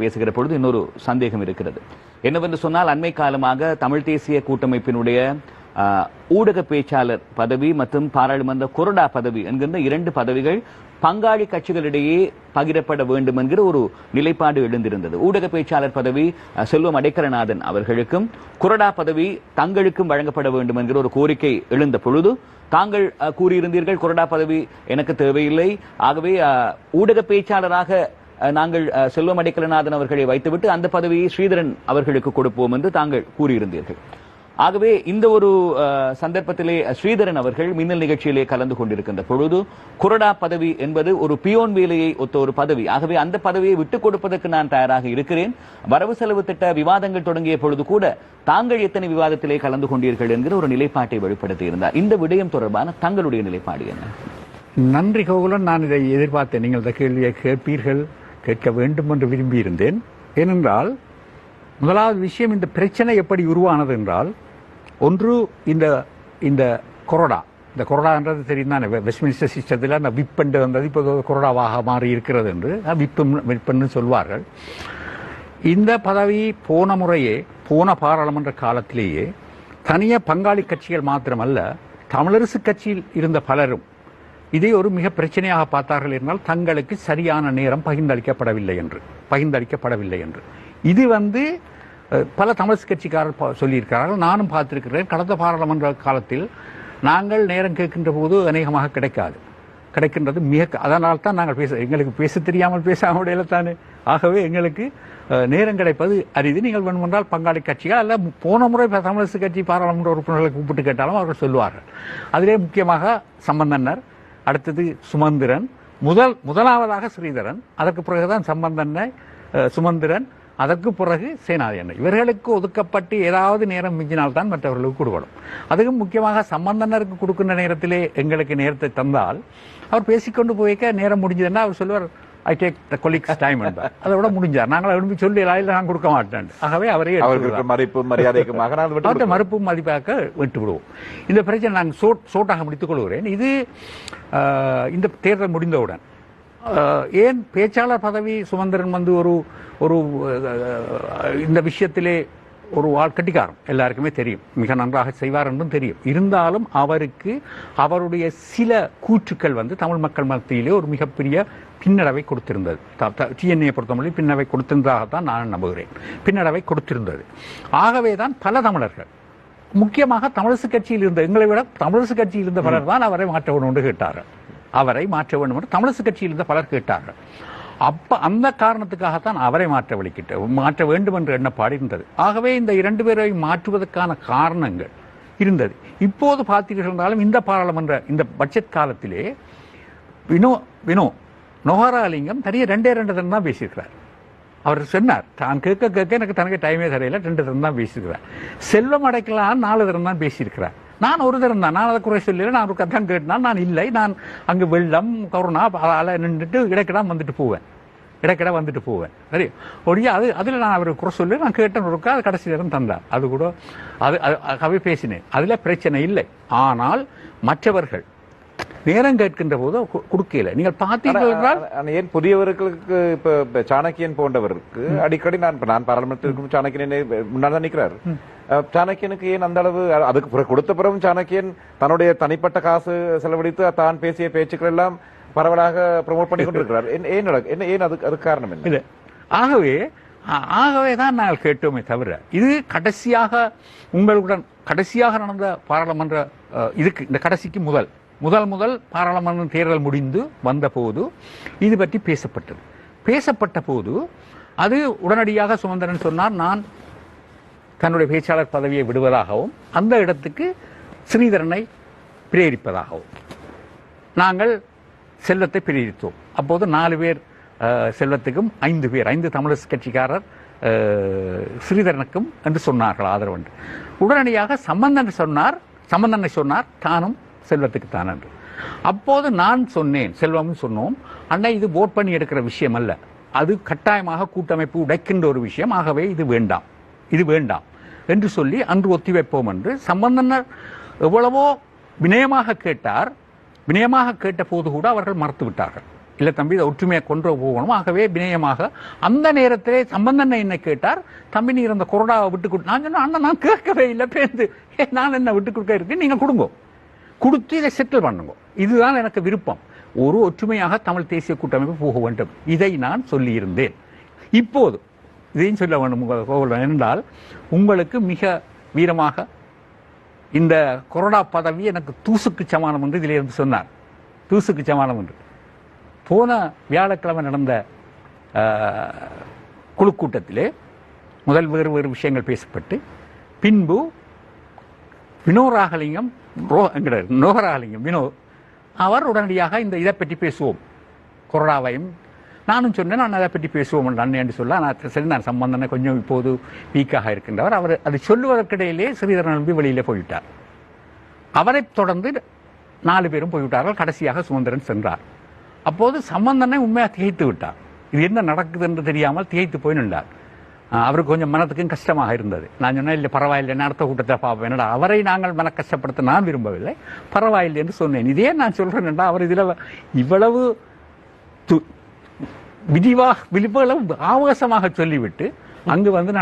பேசுகிற பொழுது இன்னொரு சந்தேகம் இருக்கிறது. என்னவென்று சொன்னால், அண்மை காலமாக தமிழ் தேசிய கூட்டமைப்பினுடைய ஊடக பேச்சாளர் பதவி மற்றும் பாராளுமன்ற கொறடா பதவி என்கின்ற 2 பதவிகள் பங்காளி கட்சிகளிடையே பகிரப்பட வேண்டும் என்கிற ஒரு நிலைப்பாடு எழுந்திருந்தது. ஊடக பேச்சாளர் பதவி செல்வம் அடைக்கலநாதன் அவர்களுக்கும், கொறடா பதவி தங்களுக்கும் வழங்கப்பட வேண்டும் என்கிற ஒரு கோரிக்கை எழுந்த பொழுது தாங்கள் கூறியிருந்தீர்கள், கொறடா பதவி எனக்கு தேவையில்லை, ஆகவே ஊடக பேச்சாளராக நாங்கள் செல்வம் அடைக்கலநாதன் அவர்களை வைத்துவிட்டு அந்த பதவியை ஸ்ரீதரன் அவர்களுக்கு கொடுப்போம் என்று தாங்கள் கூறியிருந்தீர்கள். ஆகவே இந்த ஒரு சந்தர்ப்பத்திலே ஸ்ரீதரன் அவர்கள் மின்னல் நிகழ்ச்சியிலே கலந்து கொண்டிருக்கின்ற பொழுது கொறடா பதவி என்பது ஒரு பியோன் வேலையை ஒத்த ஒரு பதவி, ஆகவே அந்த பதவியை விட்டுக் கொடுப்பதற்கு நான் தயாராக இருக்கிறேன், வரவு செலவு திட்ட விவாதங்கள் தொடங்கிய பொழுது கூட தாங்கள் எத்தனை விவாதத்திலே கலந்து கொண்டீர்கள் என்கிற ஒரு நிலைப்பாட்டை வெளிப்படுத்தி இருந்தார். இந்த விடயம் தொடர்பான தங்களுடைய நிலைப்பாடு என்ன? நன்றி கோகுலன், நான் இதை எதிர்பார்த்தேன். நீங்கள் இந்த கேள்வியை கேட்பீர்கள், கேட்க வேண்டும் என்று விரும்பியிருந்தேன். ஏனென்றால் முதலாவது விஷயம், இந்த பிரச்சனை எப்படி உருவானது என்றால், ஒன்று இந்த கொறடா, இந்த கொறடான்றது தெரியும் தானே, வெஸ்ட்மினிஸ்டர் சிஸ்டத்தில் அந்த விப்பென்று வந்தது இப்போ கொறடாவாக மாறி இருக்கிறது என்று விப்பென்னு சொல்வார்கள். இந்த பதவி போன பாராளுமன்ற காலத்திலேயே தனிய பங்காளி கட்சிகள் மாத்திரமல்ல, தமிழரசு கட்சியில் இருந்த பலரும் இதை ஒரு மிக பிரச்சனையாக பார்த்தார்கள் என்றால் தங்களுக்கு சரியான நேரம் பகிர்ந்தளிக்கப்படவில்லை என்று. இது பல தமிழ் கட்சிக்காரர் சொல்லியிருக்கிறார்கள், நானும் பார்த்திருக்கிறேன். கடந்த பாராளுமன்ற காலத்தில் நாங்கள் நேரம் கேட்கின்ற போது அநேகமாக கிடைக்கின்றது அதனால் தான் நாங்கள் எங்களுக்கு பேச தெரியாமல் பேசாமல் தானே. ஆகவே எங்களுக்கு நேரம் கிடைப்பது அரிது. நீங்கள் வேண்டுமென்றால் பங்காளி கட்சிகள் அல்ல போன முறை தமிழரசு கட்சி பாராளுமன்ற உறுப்பினர்களை கூப்பிட்டு கேட்டாலும் அவர்கள் சொல்லுவார்கள். அதிலே முக்கியமாக சம்பந்தனர், அடுத்தது சுமந்திரன், முதலாவதாக ஸ்ரீதரன், அதற்கு பிறகுதான் சுமந்திரன், அதற்கு பிறகு சேனாதியன். இவர்களுக்கு ஒதுக்கப்பட்டு ஏதாவது நேரம் மிஞ்சினால்தான் மற்றவர்களுக்கு கொடுக்கணும். அதுவும் முக்கியமாக சம்பந்தனருக்கு கொடுக்கின்ற நேரத்திலே எங்களுக்கு நேரத்தை தந்தால் அவர் பேசிக்கொண்டு போய்க்க நேரம் முடிஞ்சதுன்னா அவர் சொல்லுவார், I take the colleagues time என்பார். அதை விட முடிஞ்சார், நாங்கள் விரும்பி சொல்லி நான் கொடுக்க மாட்டேன். ஆகவே அவரே மறுப்பும் மதிப்பாக விட்டு விடுவோம். இந்த பிரச்சனை நாங்கள் சோட்டாக முடித்துக் கொள்கிறேன். இது இந்த தேர்தல் முடிந்தவுடன் ஏன் பேச்சாளர் பதவி சுமந்திரன் ஒரு இந்த விஷயத்திலே ஒரு கட்டிக்காரன், எல்லாருக்குமே தெரியும், மிக நன்றாக செய்வார் என்றும் தெரியும். இருந்தாலும் அவருடைய சில கூற்றுக்கள் தமிழ் மக்கள் மத்தியிலே ஒரு மிகப்பெரிய பின்னடைவை கொடுத்திருந்தது. டிஎன்ஏ பொறுத்தவரை பின்னடைவை கொடுத்திருந்ததாகத்தான் நான் நம்புகிறேன். பின்னடைவை கொடுத்திருந்தது. ஆகவேதான் பல தமிழர்கள், முக்கியமாக தமிழரசு கட்சியில் இருந்த, எங்களை விட தமிழரசு கட்சியில் இருந்த பலர் தான் அவரை மாற்ற வேண்டும் என்று கேட்டார்கள். தமிழரசு கட்சியில் இருந்த பலர் கேட்டார்கள். அந்த காரணத்துக்காகத்தான் அவரை மாற்ற வேண்டும் என்ற எண்ணப்பாடு இருந்தது. ஆகவே இந்த 2 பேரை மாற்றுவதற்கான காரணங்கள் இருந்தது. இப்போது பார்த்தீர்கள் என்றாலும் இந்த பாராளுமன்ற இந்த பட்ஜெட் காலத்திலே வினோ நோஹராலிங்கம் தனியாக 2 தரம் தான் பேசியிருக்கிறார். அவர் சொன்னார், தான் கேட்க எனக்கு தனக்கு டைமே தரையில 2 தரம் தான் பேசியிருக்கிறார். செல்வம் அடைக்கலாம் 4 தரம் தான் பேசியிருக்கிறார். நான் ஒரு தரம் தான், நான் அதை குறை சொல்லல, நான் ஒரு கதான் கேட்டால் நான் இல்லை, நான் அங்கு வெள்ளம் கொரோனா அலை நின்றுட்டு இடைக்கிட வந்துட்டு போவேன். சரி ஒழிய அதில் நான் அவருக்கு குறை சொல்லி நான் கேட்டேன், இருக்கா அது கடைசி நேரம் தந்தார். அது கூட கவி பேசினேன், அதில் பிரச்சனை இல்லை. ஆனால் மற்றவர்கள் நேரம் கேட்கின்ற போது கொடுக்கல. நீங்கள் பார்த்தீர்கள் ஏன் புதியவர்களுக்கு இப்ப சாணக்கியன் போன்றவருக்கு அடிக்கடி நான் பாராளுமன்றத்திற்கும் சாணக்கியன் முன்னாடி தான் நிற்கிறார். சாணக்கியனுக்கு ஏன் அந்த அளவு அதுக்கு கொடுத்த பிறகும் சாணக்கியன் தன்னுடைய தனிப்பட்ட காசு செலவழித்து தான் பேசிய பேச்சுக்கள் எல்லாம் பரவலாக ப்ரமோட் பண்ணி கொண்டிருக்கிறார். ஏன் அதுக்கு காரணம் என்ன? ஆகவேதான் நாங்கள் கேட்டோமே தவிர, இது உங்களுடன் கடைசியாக நடந்த பாராளுமன்ற இந்த கடைசிக்கு முதல் பாராளுமன்ற தேர்தல் முடிந்து வந்த போது இது பற்றி பேசப்பட்ட போது அது உடனடியாக சுமந்திரன் சொன்னார், நான் தன்னுடைய பேச்சாளர் பதவியை விடுவதாகவும் அந்த இடத்துக்கு ஸ்ரீதரனை பிரேரிப்பதாகவும் நாங்கள் செல்வத்தை பிரேரித்தோம். அப்போது 4 பேர் செல்வத்துக்கும் 5 தமிழரசு கட்சிக்காரர் ஸ்ரீதரனுக்கும் என்று சொன்னார்கள் ஆதரவு என்று. உடனடியாக சம்பந்தனை சொன்னார் தானும் செல்வத்துக்கு தான் என்று. அப்போது நான் சொன்னேன், செல்வமும் சொன்னோம், அண்ணா இது ஓட் பண்ணி எடுக்கிற விஷயம் அல்ல, அது கட்டாயமாக கூட்டமைப்பு உடைக்கின்ற ஒரு விஷயம், ஆகவே இது வேண்டாம் என்று சொல்லி அன்று ஒத்திவைப்போம் என்று சம்பந்தனர் எவ்வளவோ வினயமாக கேட்ட போது கூட அவர்கள் மறுத்து விட்டார்கள். இல்ல தம்பி இதை ஒற்றுமையை கொண்டு போகணும். ஆகவே வினயமாக அந்த நேரத்திலே சம்பந்தன் என்ன கேட்டார், தம்பி நீர் அந்த கொரோனாவை விட்டு கொடு. நான் சொன்னேன் அண்ணா நான் கேட்கவே இல்லை பேருந்து, நான் என்ன விட்டு கொடுக்க இருக்கு, நீங்க கொடுங்க, கொடுத்து இதை செட்டில் பண்ணுங்க, இதுதான் எனக்கு விருப்பம். ஒரு ஒற்றுமையாக தமிழ் தேசிய கூட்டமைப்பு போக வேண்டும், இதை நான் சொல்லியிருந்தேன். இப்போது இதையும் சொல்ல வேண்டும் என்றால், உங்களுக்கு மிக வீரமாக இந்த கொரோனா பதவி எனக்கு தூசுக்கு சமானம் என்று இதில் இருந்து சொன்னார். தூசுக்கு சமானம் என்று போன வியாழக்கிழமை நடந்த குழு கூட்டத்திலே முதல் வேறு வேறு விஷயங்கள் பேசப்பட்டு, பின்பு வினோராகலிங்கம் வினோ அவர் உடனடியாக இந்த இதை பற்றி பேசுவோம், கொரோனாவையும் நானும் சொன்னேன், நான் அதை பற்றி பேசுவோம் என்று சொல்ல, சரி நான் சம்பந்தனை கொஞ்சம் இப்போது வீக்காக இருக்கின்றவர், அவர் அதை சொல்லுவதற்கிடையிலே ஸ்ரீதரன் நம்பி வெளியிலே போய்விட்டார். அவரை தொடர்ந்து 4 பேரும் போய்விட்டார்கள். கடைசியாக சுமந்திரன் சென்றார். அப்போது சம்பந்தனை உண்மையாக திகைத்து விட்டார். இது என்ன நடக்குது என்று தெரியாமல் திகைத்து போய் நின்றார். அவருக்கு கொஞ்சம் மனத்துக்கும் கஷ்டமாக இருந்தது. நான் சொன்னேன் இல்லை பரவாயில்லை, அடுத்த கூட்டத்தை பார்ப்பேன், என்னடா அவரை நாங்கள் மன கஷ்டப்படுத்த நான் விரும்பவில்லை, பரவாயில்லை என்று சொன்னேன். இதே நான் சொல்றேன், அவர் இதில் இவ்வளவு விரிவாக ஆவேசமாக சொல்லிவிட்டு அங்கு வந்து